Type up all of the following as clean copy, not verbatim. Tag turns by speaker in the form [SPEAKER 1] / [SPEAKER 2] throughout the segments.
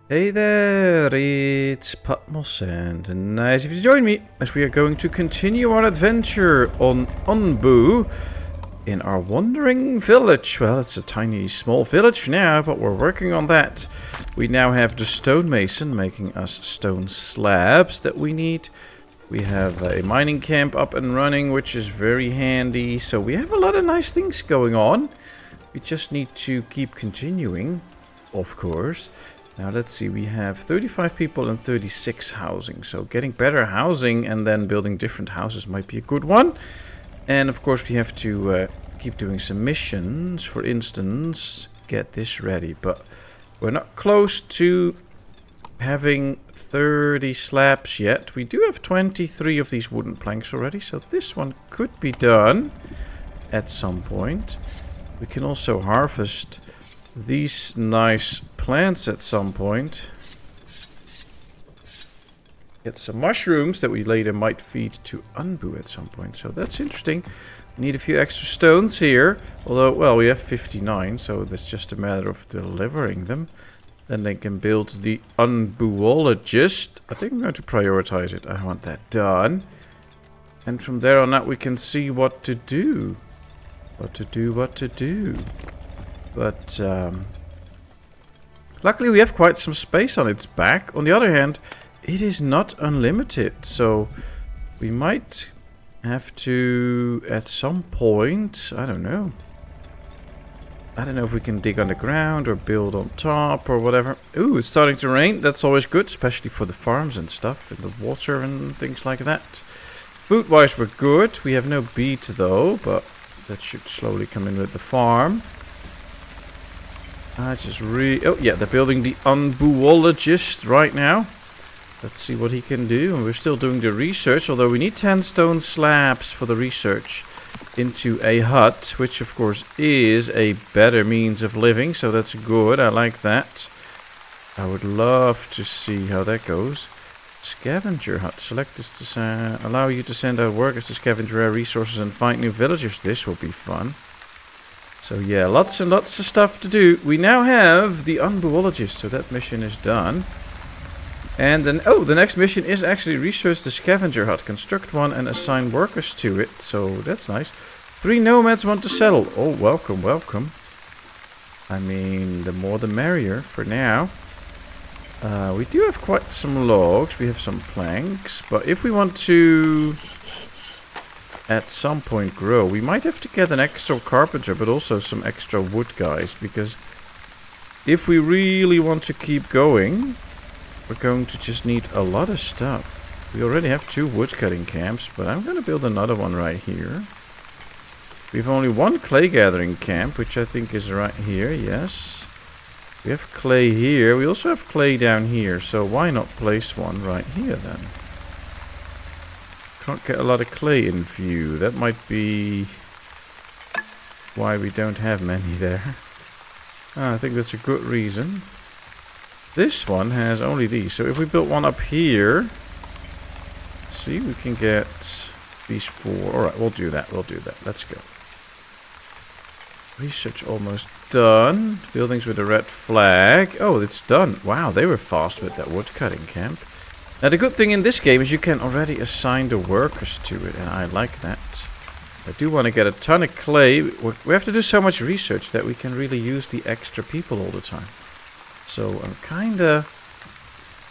[SPEAKER 1] Hey there, it's Patmos and nice of you to join me as we are going to continue our adventure on Onbu in our wandering village. Well, it's a tiny small village now, but we're working on that. We now have the stonemason making us stone slabs that we need. We have a mining camp up and running, which is very handy. So we have a lot of nice things going on. We just need to keep continuing, of course. Now let's see, we have 35 people and 36 housing. So getting better housing and then building different houses might be a good one. And of course we have to keep doing some missions. For instance, get this ready. But we're not close to having 30 slabs yet. We do have 23 of these wooden planks already. So this one could be done at some point. We can also harvest these nice plants at some point. Get some mushrooms that we later might feed to Onbu at some point. So that's interesting. We need a few extra stones here. Although, well, we have 59, so that's just a matter of delivering them. Then they can build the Onbuologist. I think I'm going to prioritize it. I want that done. And from there on out we can see what to do. What to do. But luckily we have quite some space on its back. On the other hand, it is not unlimited. So we might have to, at some point, I don't know if we can dig underground or build on top or whatever. Ooh, it's starting to rain. That's always good, especially for the farms and stuff, and the water and things like that. Food-wise, we're good. We have no beet though, but that should slowly come in with the farm. Oh yeah, they're building the Onbuologist right now. Let's see what he can do. And we're still doing the research, although we need 10 stone slabs for the research into a hut, which of course is a better means of living, so that's good. I like that. I would love to see how that goes. Scavenger hut. Select this to allow you to send out workers to scavenge rare resources and find new villagers. This will be fun. So yeah, lots and lots of stuff to do. We now have the Onbuologist, so that mission is done. And then, oh, the next mission is actually research the scavenger hut. Construct one and assign workers to it, so that's nice. 3 nomads want to settle. Oh, welcome, welcome. I mean, the more the merrier for now. We do have quite some logs. We have some planks, but if we want to at some point grow, we might have to get an extra carpenter, but also some extra wood guys, because if we really want to keep going, we're going to just need a lot of stuff. We already have 2 wood cutting camps, but I'm going to build another one right here. We have only 1 clay gathering camp, which I think is right here, yes. We have clay here. We also have clay down here, so why not place one right here then? Can't get a lot of clay in view. That might be why we don't have many there. I think that's a good reason. This one has only these, so if we built one up here, see, we can get these 4. Alright, we'll do that, let's go. Research almost done. Buildings with a red flag. Oh, it's done. Wow, they were fast with that wood cutting camp. Now the good thing in this game is you can already assign the workers to it, and I like that. I do want to get a ton of clay. We have to do so much research that we can really use the extra people all the time. So I'm kinda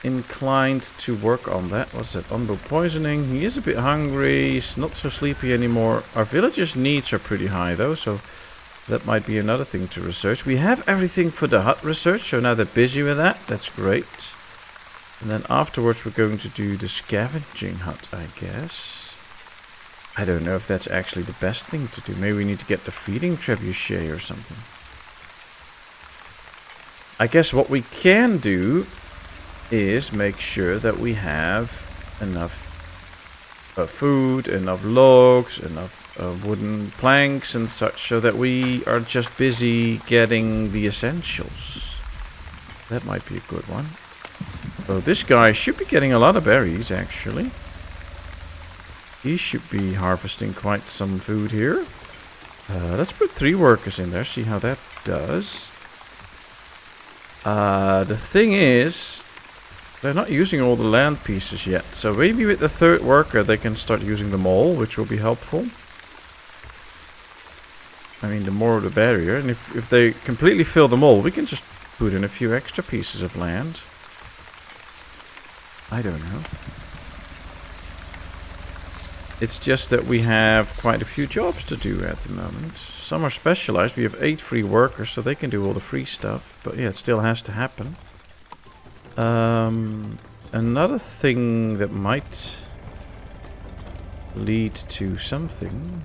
[SPEAKER 1] inclined to work on that. What's that? Onbu poisoning. He is a bit hungry. He's not so sleepy anymore. Our villagers' needs are pretty high though, so that might be another thing to research. We have everything for the hut research, so now they're busy with that. That's great. And then afterwards we're going to do the scavenging hut, I guess. I don't know if that's actually the best thing to do. Maybe we need to get the feeding trebuchet or something. I guess what we can do is make sure that we have enough food, enough logs, enough wooden planks and such, so that we are just busy getting the essentials. That might be a good one. So this guy should be getting a lot of berries, actually. He should be harvesting quite some food here. Let's put 3 workers in there, see how that does. The thing is, they're not using all the land pieces yet. So maybe with the third worker they can start using them all, which will be helpful. I mean, the more the better. And if they completely fill them all, we can just put in a few extra pieces of land. I don't know. It's just that we have quite a few jobs to do at the moment. Some are specialized. We have 8 free workers, so they can do all the free stuff. But yeah, it still has to happen. Another thing that might lead to something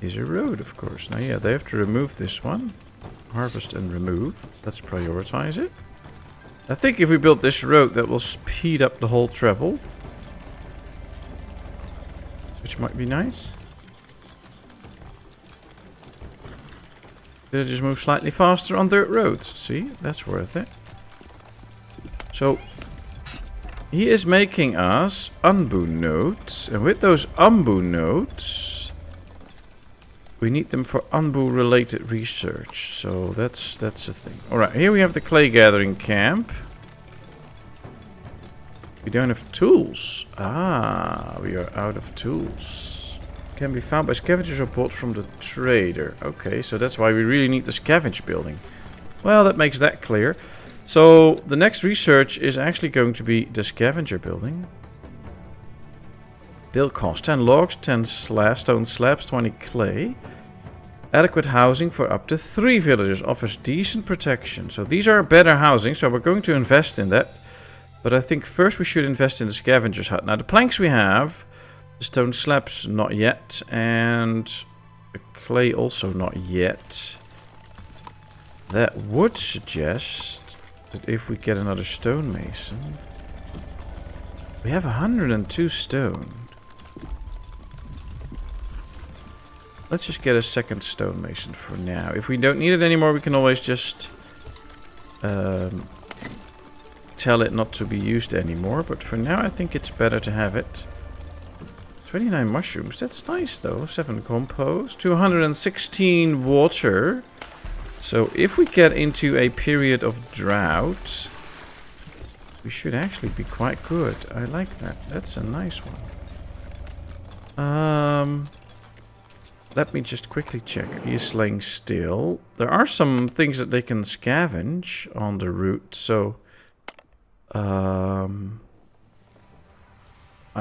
[SPEAKER 1] is a road, of course. Now, yeah, they have to remove this one. Harvest and remove. Let's prioritize it. I think if we build this road, that will speed up the whole travel. Which might be nice. They'll just move slightly faster on dirt roads. See, that's worth it. So, he is making us Onbu nodes. And with those Onbu nodes, we need them for Onbu related research. So that's the thing. Alright, here we have the clay gathering camp. We don't have tools. Ah, we are out of tools. Can be found by scavengers or bought from the trader. Okay, so that's why we really need the scavenge building. Well, that makes that clear. So the next research is actually going to be the scavenger building. Build cost 10 logs, 10 stone slabs, 20 clay. Adequate housing for up to 3 villagers. Offers decent protection. So these are better housing, so we're going to invest in that. But I think first we should invest in the scavenger's hut. Now the planks we have, the stone slabs not yet, and the clay also not yet. That would suggest that if we get another stonemason, we have 102 stone. Let's just get a second stonemason for now. If we don't need it anymore, we can always just tell it not to be used anymore. But for now, I think it's better to have it. 29 mushrooms. That's nice, though. 7 compost. 216 water. So if we get into a period of drought, we should actually be quite good. I like that. That's a nice one. Let me just quickly check. He is laying still. There are some things that they can scavenge on the route, so I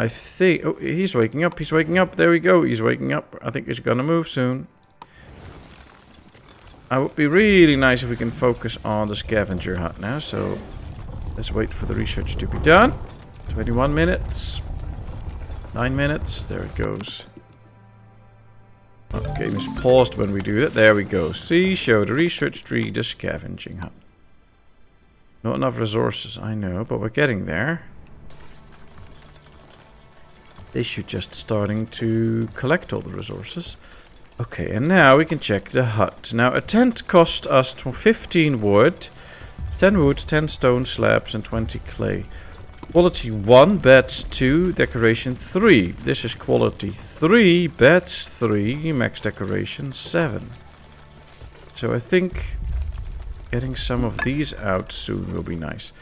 [SPEAKER 1] think... Oh, he's waking up. He's waking up. There we go. He's waking up. I think he's gonna move soon. It would be really nice if we can focus on the scavenger hut now, so let's wait for the research to be done. 21 minutes. 9 minutes. There it goes. Okay, game is paused when we do that. There we go. See, show the research tree, the scavenging hut. Not enough resources, I know, but we're getting there. They should just starting to collect all the resources. Okay, and now we can check the hut. Now, a tent cost us 15 wood, 10 wood, 10 stone slabs, and 20 clay. Quality 1, beds 2, decoration 3. This is quality 3, beds 3, max decoration 7. So I think getting some of these out soon will be nice.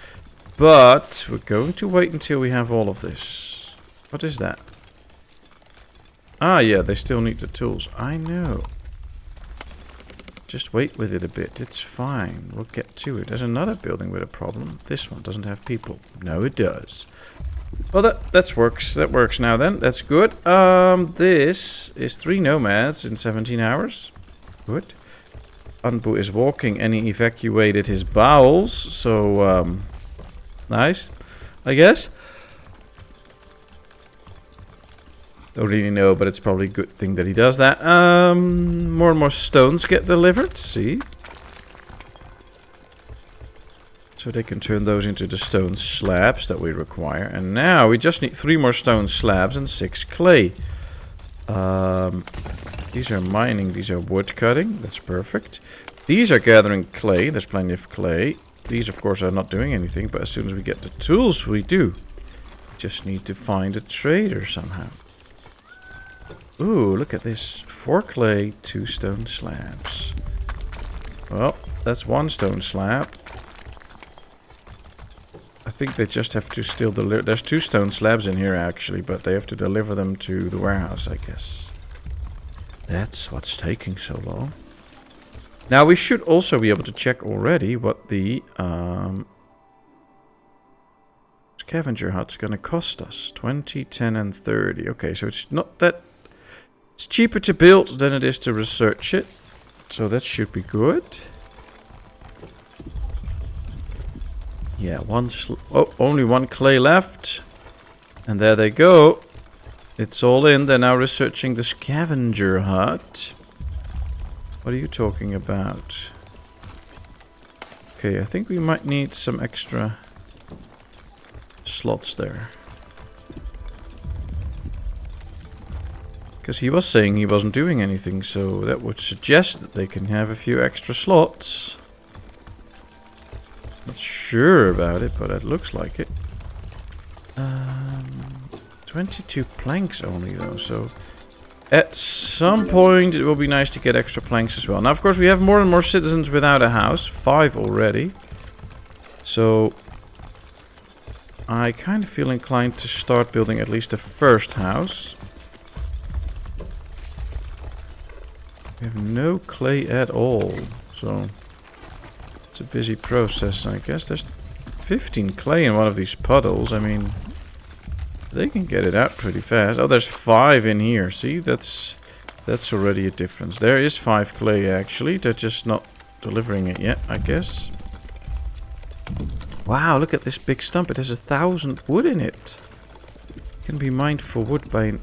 [SPEAKER 1] But we're going to wait until we have all of this. What is that? Ah, yeah, they still need the tools. I know. Just wait with it a bit. It's fine. We'll get to it. There's another building with a problem. This one doesn't have people. No, it does. Well, that works. That works now then. That's good. This is 3 nomads in 17 hours. Good. Onbu is walking and he evacuated his bowels. So, nice, I guess. Don't really know, but it's probably a good thing that he does that. More and more stones get delivered. See? So they can turn those into the stone slabs that we require. And now we just need 3 more stone slabs and 6 clay. These are mining. These are wood cutting. That's perfect. These are gathering clay. There's plenty of clay. These, of course, are not doing anything. But as soon as we get the tools, we do. Just need to find a trader somehow. Ooh, look at this. 4 clay, 2 stone slabs. Well, That's one stone slab. I think they just have to still deliver. There's 2 stone slabs in here actually, but they have to deliver them to the warehouse, I guess. That's what's taking so long. Now we should also be able to check already what the scavenger hut's gonna cost us. 20, 10 and 30. Okay, so it's not that... It's cheaper to build than it is to research it. So that should be good. Yeah, only 1 clay left. And there they go. It's all in. They're now researching the scavenger hut. What are you talking about? Okay, I think we might need some extra slots there. Because he was saying he wasn't doing anything, so that would suggest that they can have a few extra slots. Not sure about it, but it looks like it. 22 planks only though, so at some point it will be nice to get extra planks as well. Now of course we have more and more citizens without a house, 5 already. So I kind of feel inclined to start building at least a first house. We have no clay at all, so it's a busy process, I guess. There's 15 clay in one of these puddles. I mean, they can get it out pretty fast. Oh, there's 5 in here. See, that's already a difference. There is 5 clay actually. They're just not delivering it yet, I guess. Wow, look at this big stump. It has 1,000 wood in it. Can be mined for wood by an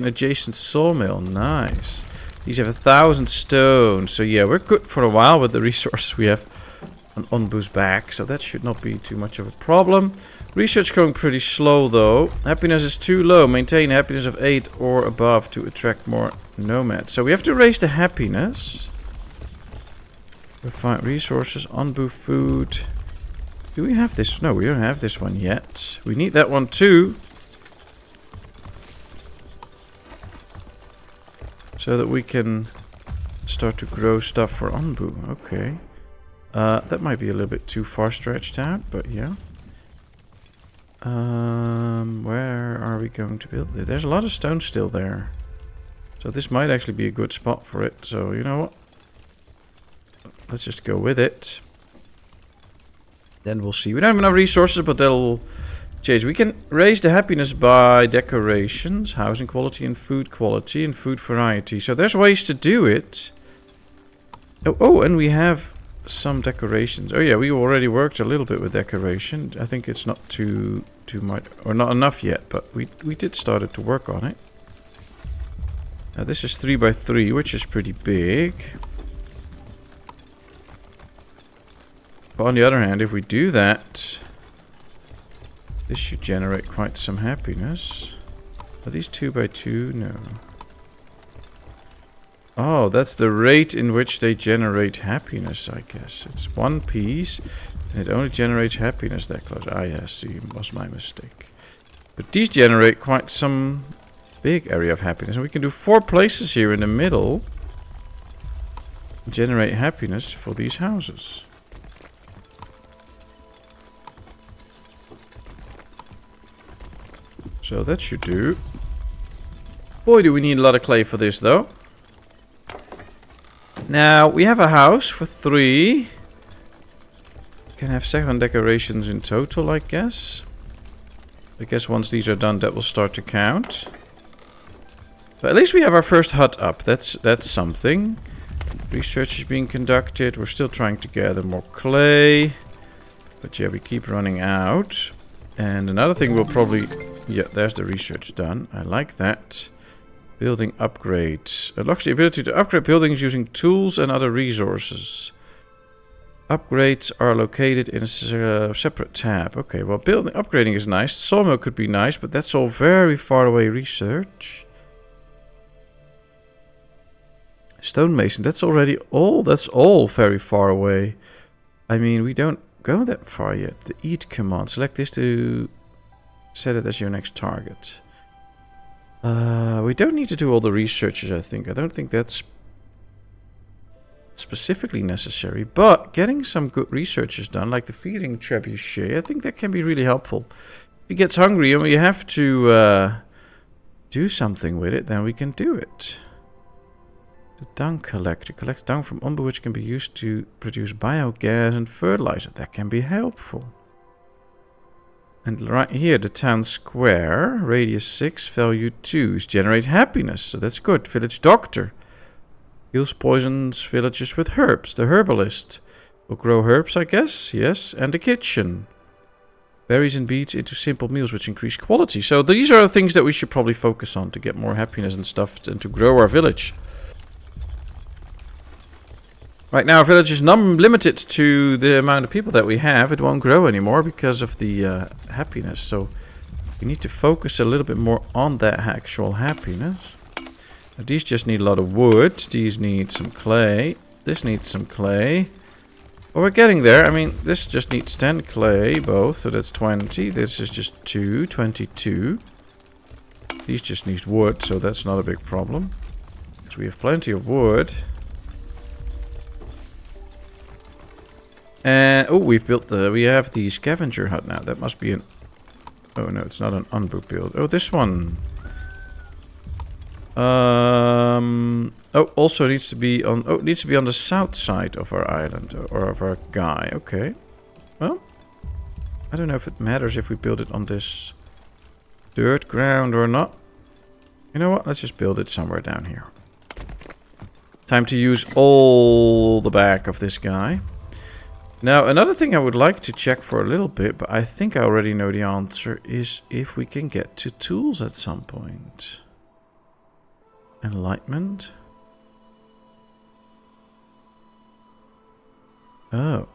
[SPEAKER 1] adjacent sawmill. Nice. These have 1,000 stone. So yeah, we're good for a while with the resources we have on Onbu's back. So that should not be too much of a problem. Research going pretty slow though. Happiness is too low. Maintain happiness of 8 or above to attract more nomads. So we have to raise the happiness. Refine resources. Onbu food. Do we have this? No, we don't have this one yet. We need that one too. So that we can start to grow stuff for Onbu. Okay. That might be a little bit too far stretched out, but yeah. Where are we going to build it? There's a lot of stone still there. So this might actually be a good spot for it. So you know what? Let's just go with it. Then we'll see. We don't have enough resources, but they'll change. We can raise the happiness by decorations, housing quality, and food quality, and food variety. So there's ways to do it. Oh, and we have some decorations. Oh yeah, we already worked a little bit with decoration. I think it's not too much, or not enough yet, but we did start to work on it. Now this is 3 by 3, which is pretty big. But on the other hand, if we do that, this should generate quite some happiness. Are these 2 by 2? No. Oh, that's the rate in which they generate happiness, I guess. It's 1 piece, and it only generates happiness that close. Ah, yes, see, was my mistake. But these generate quite some big area of happiness. And we can do 4 places here in the middle. Generate happiness for these houses. So that should do. Boy, do we need a lot of clay for this, though. Now, we have a house for 3. Can have 7 decorations in total, I guess. I guess once these are done, that will start to count. But at least we have our first hut up. That's something. Research is being conducted. We're still trying to gather more clay. But yeah, we keep running out. And another thing we'll probably... Yeah, there's the research done. I like that. Building upgrades. Unlocks the ability to upgrade buildings using tools and other resources. Upgrades are located in a separate tab. Okay, well, upgrading is nice. Sawmill could be nice, but that's all very far away research. Stonemason, that's all very far away. I mean, we don't go that far yet. The eat command. Select this to set it as your next target. We don't need to do all the researches, I think. I don't think that's specifically necessary, but getting some good researches done, like the feeding trebuchet, I think that can be really helpful. If he gets hungry and we have to do something with it, then we can do it. The dung collector collects dung from Onbu, which can be used to produce biogas and fertilizer. That can be helpful. And right here, the town square, radius 6, value 2, is generate happiness. So that's good. Village doctor heals poisons villages with herbs. The herbalist will grow herbs, I guess. Yes. And the kitchen. Berries and beets into simple meals, which increase quality. So these are the things that we should probably focus on to get more happiness and stuff and to grow our village. Right now, our village is limited to the amount of people that we have. It won't grow anymore because of the happiness. So we need to focus a little bit more on that actual happiness. Now, these just need a lot of wood. These need some clay. This needs some clay. Well, we're getting there. I mean, this just needs 10 clay, both. So that's 20. This is just 2, 22. These just need wood, so that's not a big problem. Because we have plenty of wood. And oh, we have the scavenger hut now. That must be an, oh no, it's not an Onbu build. Oh, this one. Oh, also needs to be on, oh, it needs to be on the south side of our island, or of our guy. Okay. Well, I don't know if it matters if we build it on this dirt ground or not. You know what? Let's just build it somewhere down here. Time to use all the back of this guy. Now, another thing I would like to check for a little bit, but I think I already know the answer, is if we can get to tools at some point. Enlightenment. Oh.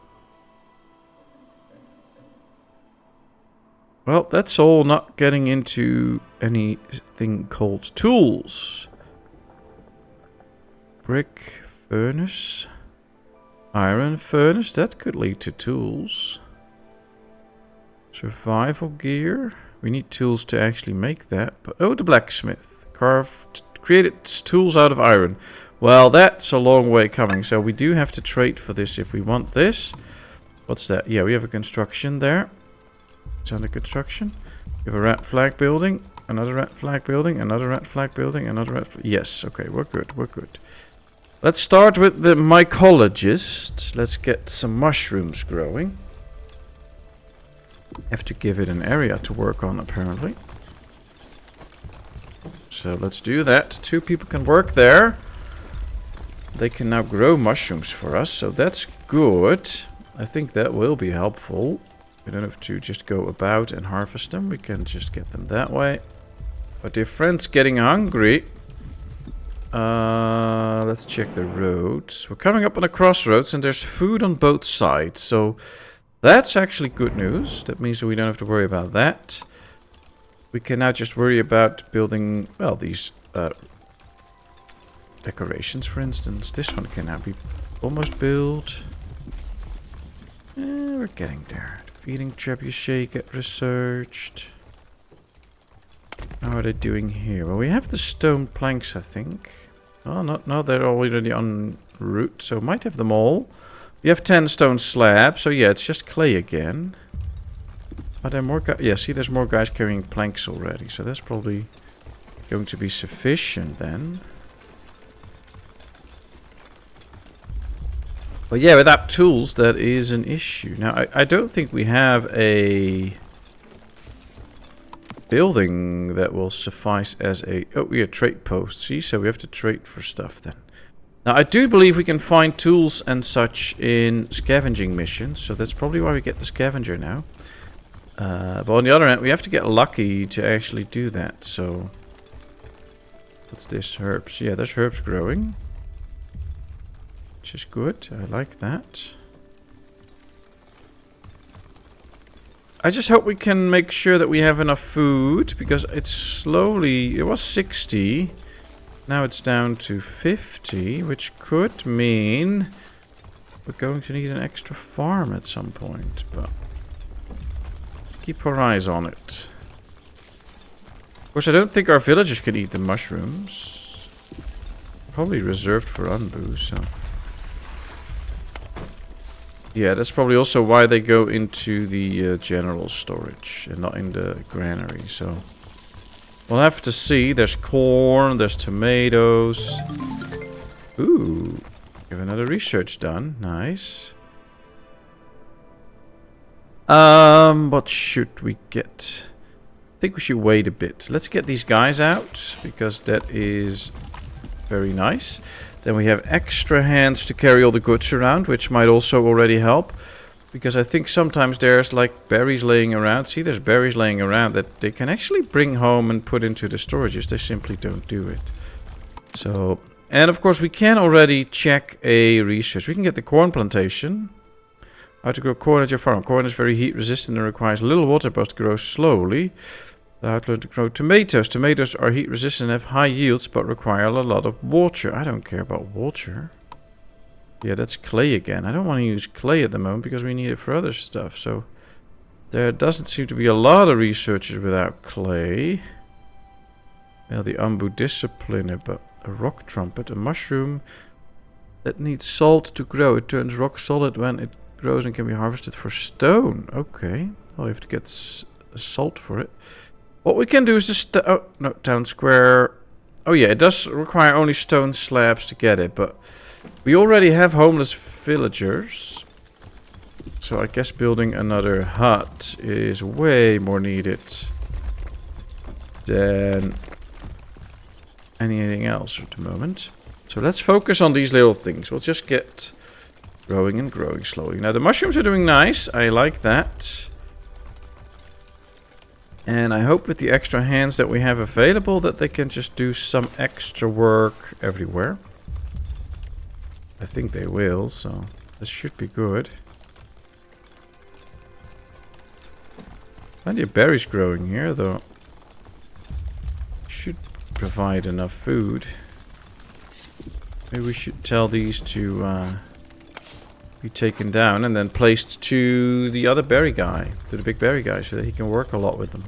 [SPEAKER 1] Well, that's all not getting into anything called tools. Brick furnace. Iron furnace, that could lead to tools. Survival gear. We need tools to actually make that. But oh, the blacksmith. Created tools out of iron. Well, that's a long way coming. So we do have to trade for this if we want this. What's that? Yeah, we have a construction there. It's under construction. We have a red flag building. Another red flag building. Another red flag building. Another red flag. Yes, okay, we're good. We're good. Let's start with the mycologist. Let's get some mushrooms growing. Have to give it an area to work on, apparently. So let's do that. 2 people can work there. They can now grow mushrooms for us, so that's good. I think that will be helpful. We don't have to just go about and harvest them. We can just get them that way. But their friend's getting hungry. Let's check the roads. We're coming up on a crossroads and there's food on both sides. So that's actually good news. That means that we don't have to worry about that. We can now just worry about building, well, these decorations, for instance. This one can now be almost built. We're getting there. Feeding trebuchet get researched. How are they doing here? Well, we have the stone planks, I think. Oh, no, they're already en route, so might have them all. We have 10 stone slabs, so yeah, it's just clay again. Are there more guys? Yeah, see, there's more guys carrying planks already, so that's probably going to be sufficient then. But yeah, without tools, that is an issue. Now, I don't think we have a building that will suffice as a... Oh, we have trade post, see? So we have to trade for stuff then. Now, I do believe we can find tools and such in scavenging missions. So that's probably why we get the scavenger now. But on the other hand, we have to get lucky to actually do that. So, what's this? Herbs. Yeah, there's herbs growing. Which is good. I like that. I just hope we can make sure that we have enough food, because it's slowly... It was 60. Now it's down to 50, which could mean we're going to need an extra farm at some point, but keep our eyes on it. Of course, I don't think our villagers can eat the mushrooms. Probably reserved for Onbu, so... Yeah, that's probably also why they go into the general storage and not in the granary. So we'll have to see. There's corn, there's tomatoes. Ooh, we have another research done. Nice. What should we get? I think we should wait a bit. Let's get these guys out, because that is very nice. Then we have extra hands to carry all the goods around, which might also already help. Because I think sometimes there's like berries laying around. See, there's berries laying around that they can actually bring home and put into the storages. They simply don't do it. So, and of course we can already check a research. We can get the corn plantation. How to grow corn at your farm. Corn is very heat resistant and requires little water but grows slowly. How to learn to grow tomatoes. Tomatoes are heat resistant and have high yields but require a lot of water. I don't care about water. Yeah, that's clay again. I don't want to use clay at the moment because we need it for other stuff. So there doesn't seem to be a lot of researchers without clay. Well, the Onbu discipliner, but a rock trumpet, a mushroom that needs salt to grow. It turns rock solid when it grows and can be harvested for stone. Okay. Well, you have to get salt for it. What we can do is just... oh, no, town square. Oh, yeah, it does require only stone slabs to get it, but we already have homeless villagers. So I guess building another hut is way more needed than anything else at the moment. So let's focus on these little things. We'll just get growing and growing slowly. Now, the mushrooms are doing nice. I like that. And I hope with the extra hands that we have available that they can just do some extra work everywhere. I think they will, so this should be good. Plenty of berries growing here, though. Should provide enough food. Maybe we should tell these to be taken down and then placed to the other berry guy, to the big berry guy, so that he can work a lot with them.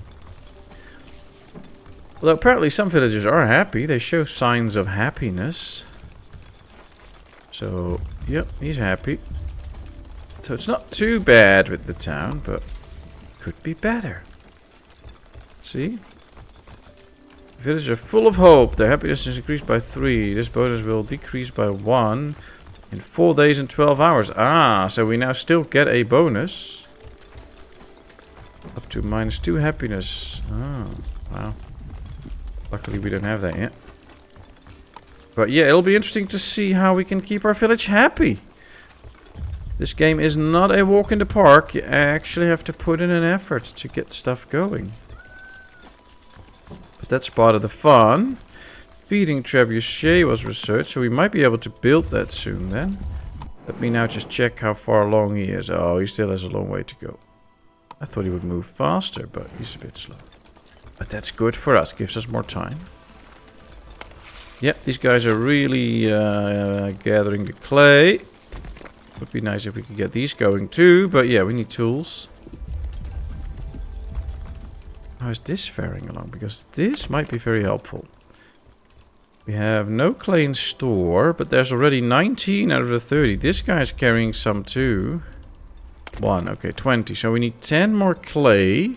[SPEAKER 1] Although apparently some villagers are happy. They show signs of happiness. So, yep, he's happy. So it's not too bad with the town, but could be better. See? Villagers are full of hope. Their happiness is increased by 3. This bonus will decrease by 1 in 4 days and 12 hours. Ah, so we now still get a bonus. Up to -2 happiness. Oh, wow. Luckily we don't have that yet. But yeah, it'll be interesting to see how we can keep our village happy. This game is not a walk in the park. You actually have to put in an effort to get stuff going. But that's part of the fun. Feeding trebuchet was researched, so we might be able to build that soon then. Let me now just check how far along he is. Oh, he still has a long way to go. I thought he would move faster, but he's a bit slow. But that's good for us, gives us more time. Yep, these guys are really gathering the clay. Would be nice if we could get these going too, but yeah, we need tools. How is this faring along? Because this might be very helpful. We have no clay in store, but there's already 19 out of the 30. This guy's carrying some too. 1, okay, 20. So we need 10 more clay.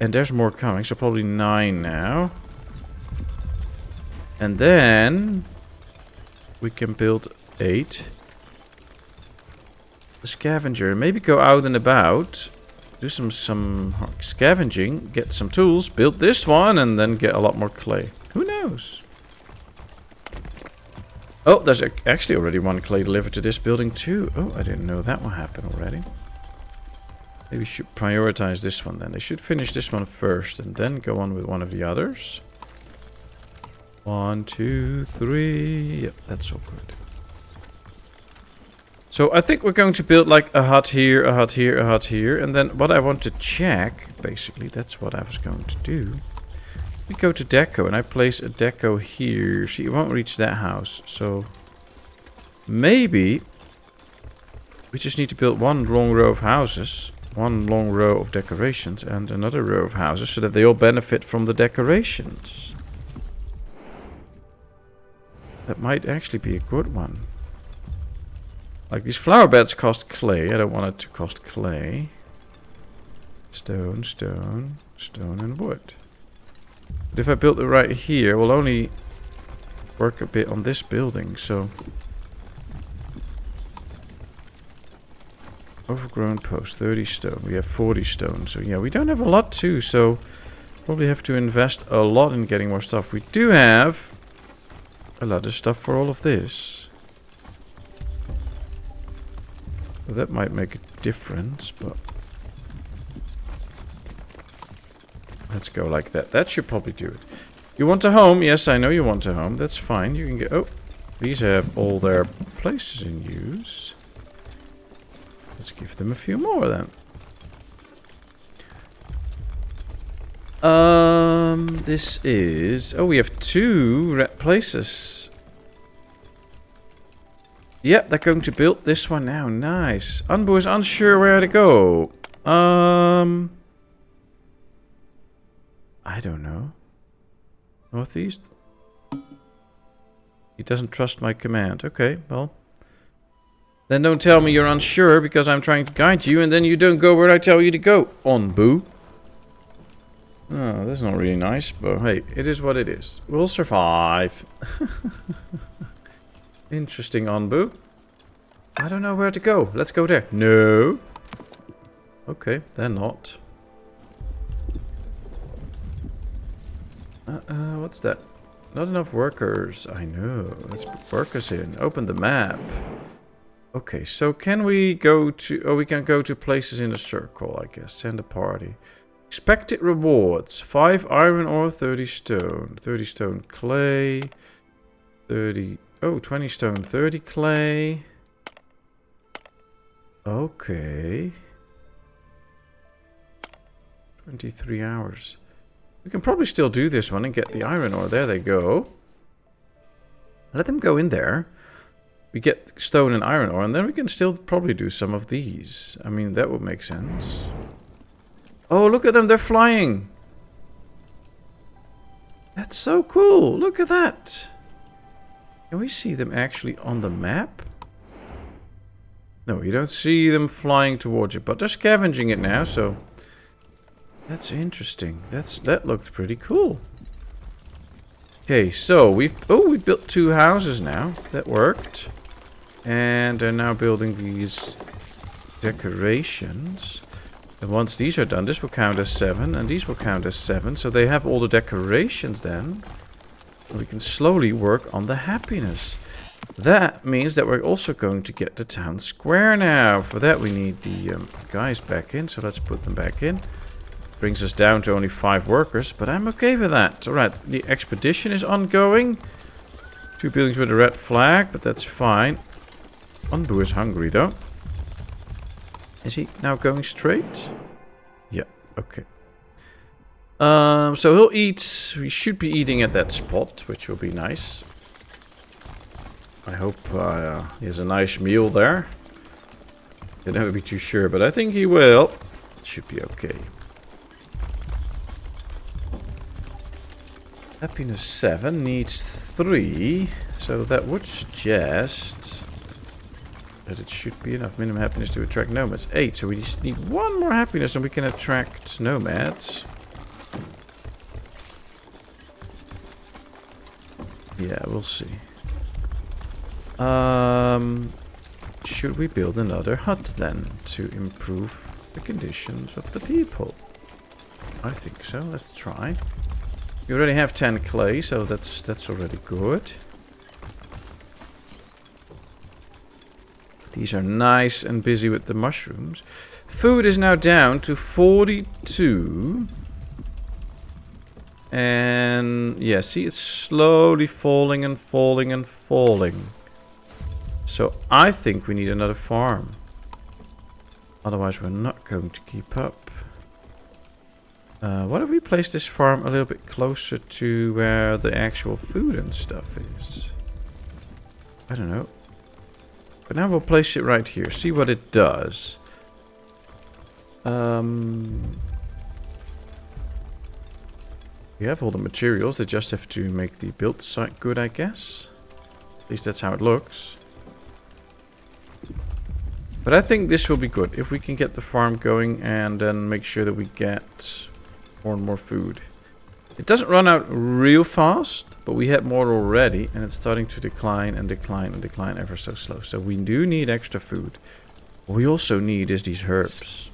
[SPEAKER 1] And there's more coming, so probably 9 now. And then we can build 8. The scavenger. Maybe go out and about. Do some scavenging. Get some tools. Build this one and then get a lot more clay. Who knows? Oh, there's actually already 1 clay delivered to this building too. Oh, I didn't know that one happened already. Maybe we should prioritize this one then. They should finish this one first and then go on with one of the others. 1, 2, 3. Yep, that's all good. So I think we're going to build like a hut here, a hut here, a hut here. And then what I want to check, basically, that's what I was going to do. We go to deco and I place a deco here. See, it won't reach that house. So maybe we just need to build 1 long row of houses. 1 long row of decorations and another row of houses so that they all benefit from the decorations. That might actually be a good one. Like these flower beds cost clay. I don't want it to cost clay. Stone, stone, stone and wood. But if I build it right here, we'll only work a bit on this building, so... Overgrown post, 30 stone. We have 40 stone, so yeah, we don't have a lot too, so... Probably have to invest a lot in getting more stuff. We do have a lot of stuff for all of this. So that might make a difference, but... Let's go like that. That should probably do it. You want a home? Yes, I know you want a home. That's fine. You can get... Oh, these have all their places in use. Let's give them a few more then. This is... Oh, we have 2 places. Yep, they're going to build this one now. Nice. Onbu is unsure where to go. I don't know. Northeast? He doesn't trust my command. Okay, well. Then don't tell me you're unsure because I'm trying to guide you and then you don't go where I tell you to go. Onbu. Oh, that's not really nice, but hey, it is what it is. We'll survive. Interesting, Onbu. I don't know where to go. Let's go there. No. Okay, they're not. What's that? Not enough workers. I know. Let's put workers in. Open the map. Okay, so can we go to... Oh, we can go to places in a circle, I guess. Send a party. Expected rewards. 5 iron ore, 30 stone. 30 stone clay. 30... Oh, 20 stone, 30 clay. Okay. 23 hours. We can probably still do this one and get the iron ore. There they go. Let them go in there. We get stone and iron ore, and then we can still probably do some of these. I mean, that would make sense. Oh, look at them. They're flying. That's so cool. Look at that. Can we see them actually on the map? No, you don't see them flying towards it, but they're scavenging it now, so... That's interesting. That looks pretty cool. Okay, so we've built 2 houses now. That worked. And they're now building these decorations. And once these are done, this will count as 7, and these will count as 7. So they have all the decorations then. And we can slowly work on the happiness. That means that we're also going to get the town square now. For that we need the guys back in, so let's put them back in. Brings us down to only 5 workers, but I'm okay with that. Alright, the expedition is ongoing. 2 buildings with a red flag, but that's fine. Onbu is hungry though. Is he now going straight? Yeah, okay. So he'll eat. He should be eating at that spot, which will be nice. I hope he has a nice meal there. Can never be too sure, but I think he will. It should be okay. Happiness 7 needs 3, so that would suggest that it should be enough minimum happiness to attract nomads. 8, so we just need 1 more happiness and we can attract nomads. Yeah, we'll see. Should we build another hut then to improve the conditions of the people? I think so. Let's try. We already have 10 clay, so that's already good. These are nice and busy with the mushrooms. Food is now down to 42. And yeah, see, it's slowly falling and falling and falling. So I think we need another farm. Otherwise we're not going to keep up. What if we place this farm a little bit closer to where the actual food and stuff is? I don't know. But now we'll place it right here. See what it does. We have all the materials. They just have to make the build site good, I guess. At least that's how it looks. But I think this will be good. If we can get the farm going and then make sure that we get more and more food. It doesn't run out real fast, but we had more already. And it's starting to decline and decline and decline ever so slow. So we do need extra food. What we also need is these herbs.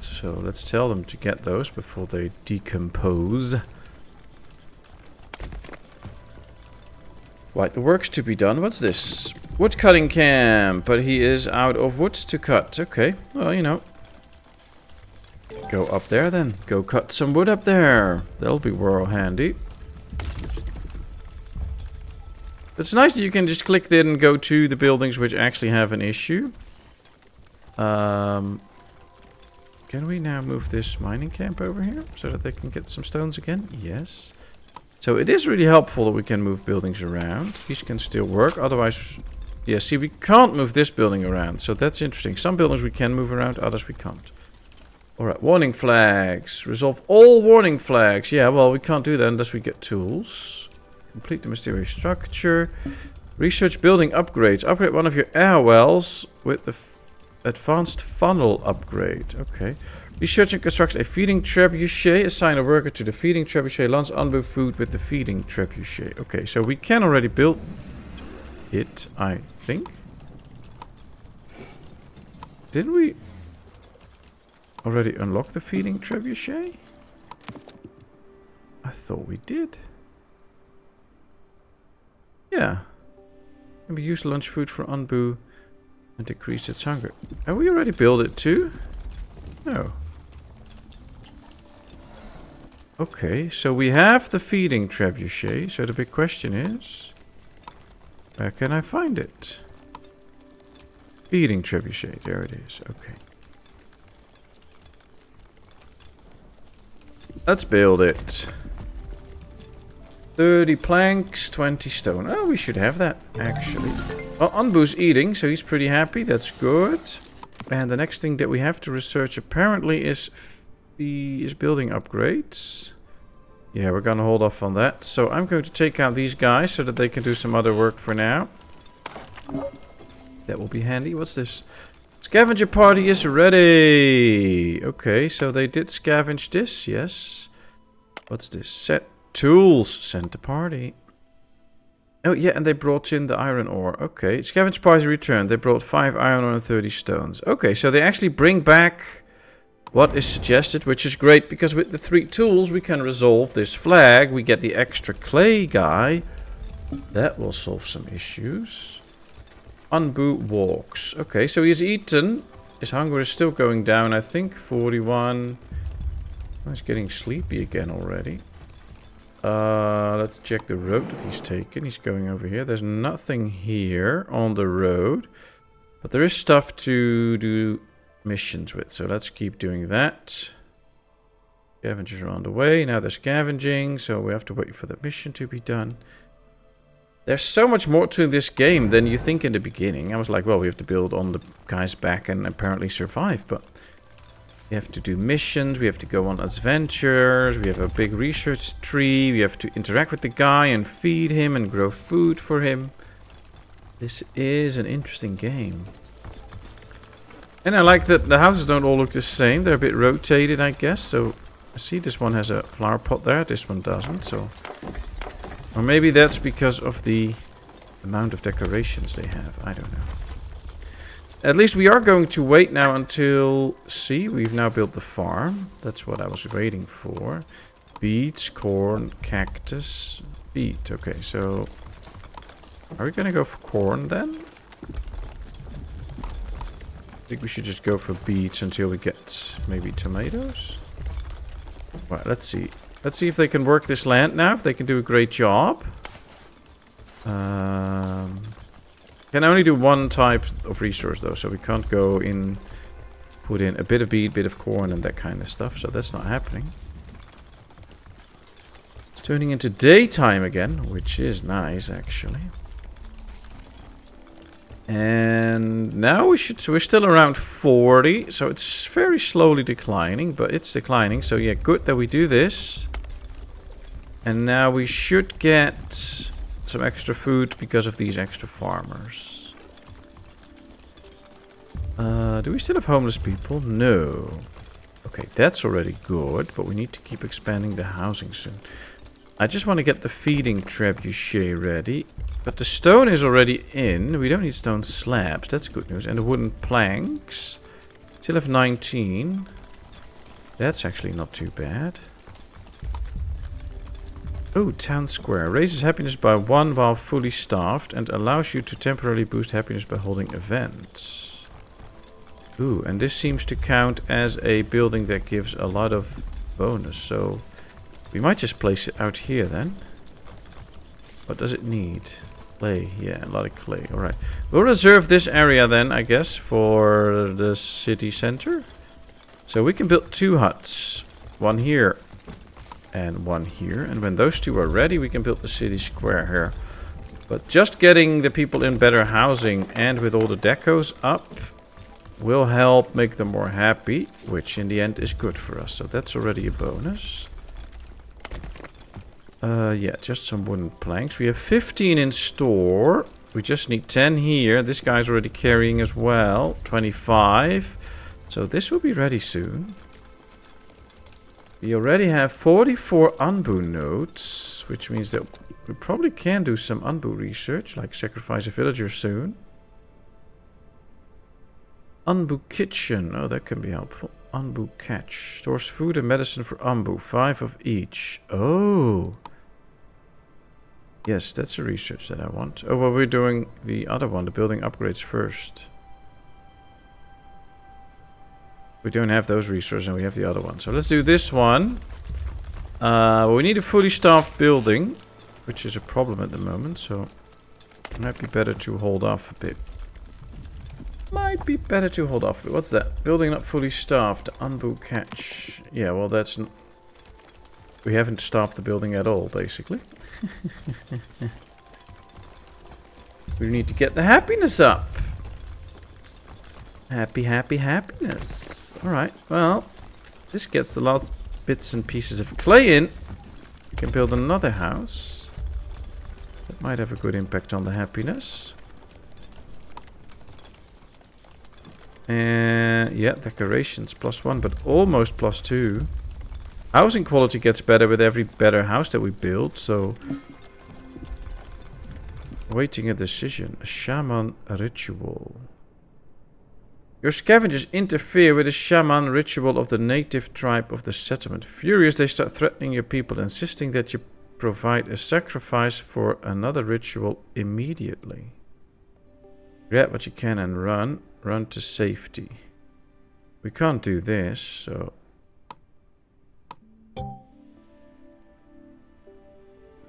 [SPEAKER 1] So let's tell them to get those before they decompose. Right, the work's to be done. What's this? Wood cutting camp, but he is out of wood to cut. Okay, well, you know. Go up there then. Go cut some wood up there. That'll be real handy. It's nice that you can just click there and go to the buildings which actually have an issue. Can we now move this mining camp over here so that they can get some stones again? Yes. So it is really helpful that we can move buildings around. These can still work. Otherwise, yeah, see, we can't move this building around. So that's interesting. Some buildings we can move around, others we can't. Alright, warning flags. Resolve all warning flags. Yeah, well, we can't do that unless we get tools. Complete the mysterious structure. Research building upgrades. Upgrade one of your air wells with the advanced funnel upgrade. Okay. Research and construct a feeding trebuchet. Assign a worker to the feeding trebuchet. Launch Onbu food with the feeding trebuchet. Okay, so we can already build it, I think. Didn't we already unlock the feeding trebuchet? I thought we did. Yeah. And we use lunch food for Onbu and decrease its hunger. Have we already built it too? No. Okay, so we have the feeding trebuchet. So the big question is, where can I find it? Feeding trebuchet, there it is. Okay. Let's build it. 30 planks, 20 stone. Oh, we should have that, actually. Well, Onbu's eating, so he's pretty happy. That's good. And the next thing that we have to research apparently is building upgrades. Yeah, we're gonna hold off on that. So I'm going to take out these guys so that they can do some other work for now. That will be handy. What's this? Scavenger party is ready. Okay, so they did scavenge this, yes. What's this? Set tools. Send the party. Oh, yeah, and they brought in the iron ore. Okay, scavenge party returned. They brought 5 iron ore and 30 stones. Okay, so they actually bring back what is suggested, which is great, because with the 3 tools we can resolve this flag. We get the extra clay guy. That will solve some issues. Onbu walks. Okay, so he's eaten. His hunger is still going down, I think. 41. Oh, he's getting sleepy again already. Let's check the road that he's taken. He's going over here. There's nothing here on the road. But there is stuff to do missions with. So let's keep doing that. Scavengers are on the way. Now they're scavenging. So we have to wait for the mission to be done. There's so much more to this game than you think in the beginning. I was like, well, we have to build on the guy's back and apparently survive. But we have to do missions. We have to go on adventures. We have a big research tree. We have to interact with the guy and feed him and grow food for him. This is an interesting game. And I like that the houses don't all look the same. They're a bit rotated, I guess. So I see this one has a flower pot there. This one doesn't. So, or maybe that's because of the amount of decorations they have. I don't know. At least we are going to wait now until... See, we've now built the farm. That's what I was waiting for. Beets, corn, cactus, beet. Okay, so... Are we going to go for corn then? I think we should just go for beets until we get maybe tomatoes. Right, let's see. Let's see if they can work this land now. If they can do a great job. Can only do one type of resource though, so we can't go in, put in a bit of beet, bit of corn and that kind of stuff, so that's not happening. It's turning into daytime again, which is nice actually. And now we're still around 40, so it's very slowly declining, but it's declining, so yeah, good that we do this. And now we should get some extra food because of these extra farmers. Do we still have homeless people? No. Okay, that's already good, but we need to keep expanding the housing soon. I just want to get the feeding trebuchet ready. But the stone is already in. We don't need stone slabs. That's good news. And the wooden planks. Still have 19. That's actually not too bad. Oh, town square. Raises happiness by 1 while fully staffed and allows you to temporarily boost happiness by holding events. Ooh, and this seems to count as a building that gives a lot of bonus. So we might just place it out here then. What does it need? Clay. Yeah, a lot of clay. Alright. We'll reserve this area then, I guess, for the city center. So we can build 2 huts. One here. And one here. And when those 2 are ready, we can build the city square here. But just getting the people in better housing and with all the decos up will help make them more happy, which in the end is good for us. So that's already a bonus. Yeah, just some wooden planks. We have 15 in store. We just need 10 here. This guy's already carrying as well. 25. So this will be ready soon. We already have 44 Onbu nodes, which means that we probably can do some Onbu research, like sacrifice a villager soon. Onbu kitchen. Oh, that can be helpful. Onbu catch. Stores food and medicine for Onbu. 5 of each. Oh. Yes, that's a research that I want. Oh, well, we're doing the other one, the building upgrades first. We don't have those resources and we have the other one. So let's do this one. Well, we need a fully staffed building, which is a problem at the moment. So it might be better to hold off a bit. Might be better to hold off a bit. What's that? Building not fully staffed. Onbu catch. Yeah, well, that's... We haven't staffed the building at all, basically. We need to get the happiness up. Happy, happy, happiness. Alright, well, this gets the last bits and pieces of clay in. We can build another house. That might have a good impact on the happiness. And yeah, decorations +1, but almost +2. Housing quality gets better with every better house that we build, so... Waiting a decision. A shaman ritual. Your scavengers interfere with the shaman ritual of the native tribe of the settlement. Furious, they start threatening your people, insisting that you provide a sacrifice for another ritual immediately. Grab what you can and run. Run to safety. We can't do this, so...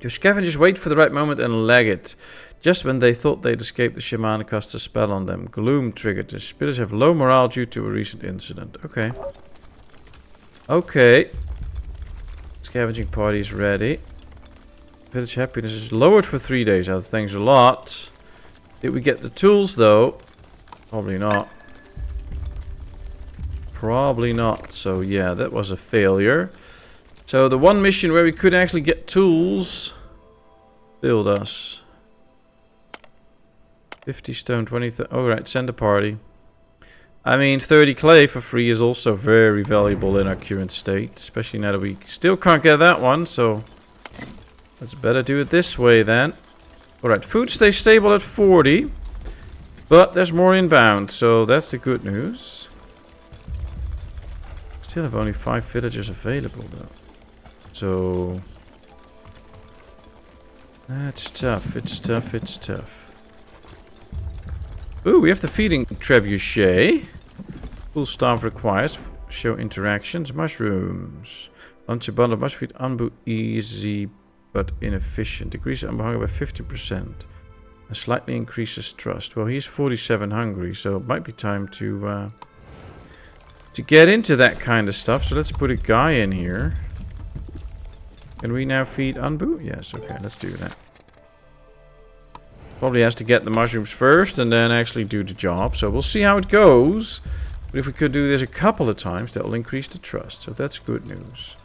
[SPEAKER 1] Your scavengers wait for the right moment and lag it. Just when they thought they'd escaped, the shaman casts a spell on them. Gloom triggered. The spirits have low morale due to a recent incident. Okay. Okay. Scavenging party is ready. Village happiness is lowered for 3 days. Oh, thanks a lot. Did we get the tools, though? Probably not. Probably not. So, yeah, that was a failure. So the one mission where we could actually get tools failed us. 50 stone, 20... Alright, send a party. I mean, 30 clay for free is also very valuable in our current state. Especially now that we still can't get that one, so... Let's better do it this way then. Alright, food stays stable at 40. But there's more inbound, so that's the good news. Still have only 5 villagers available though. So... That's tough, it's tough, it's tough. Ooh, we have the feeding trebuchet. Full staff requires. Show interactions. Mushrooms. Launch a bundle of mushroom feed. Onbu easy but inefficient. Decrease Onbu hunger by 50%. And slightly increases trust. Well, he's 47 hungry, so it might be time to get into that kind of stuff. So let's put a guy in here. Can we now feed Onbu? Yes, okay, let's do that. Probably has to get the mushrooms first and then actually do the job. So we'll see how it goes. But if we could do this a couple of times, that will increase the trust. So that's good news.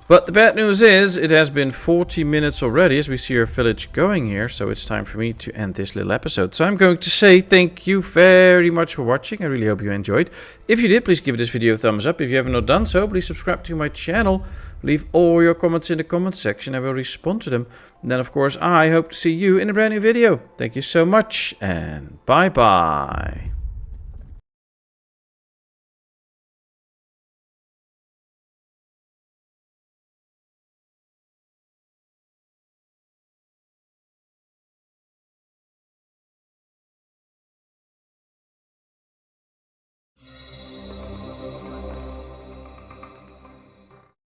[SPEAKER 1] But the bad news is, it has been 40 minutes already as we see our village going here, so it's time for me to end this little episode. So I'm going to say thank you very much for watching. I really hope you enjoyed. If you did, please give this video a thumbs up. If you haven't not done so, please subscribe to my channel. Leave all your comments in the comment section. I will respond to them. And then, of course, I hope to see you in a brand new video. Thank you so much, and bye-bye.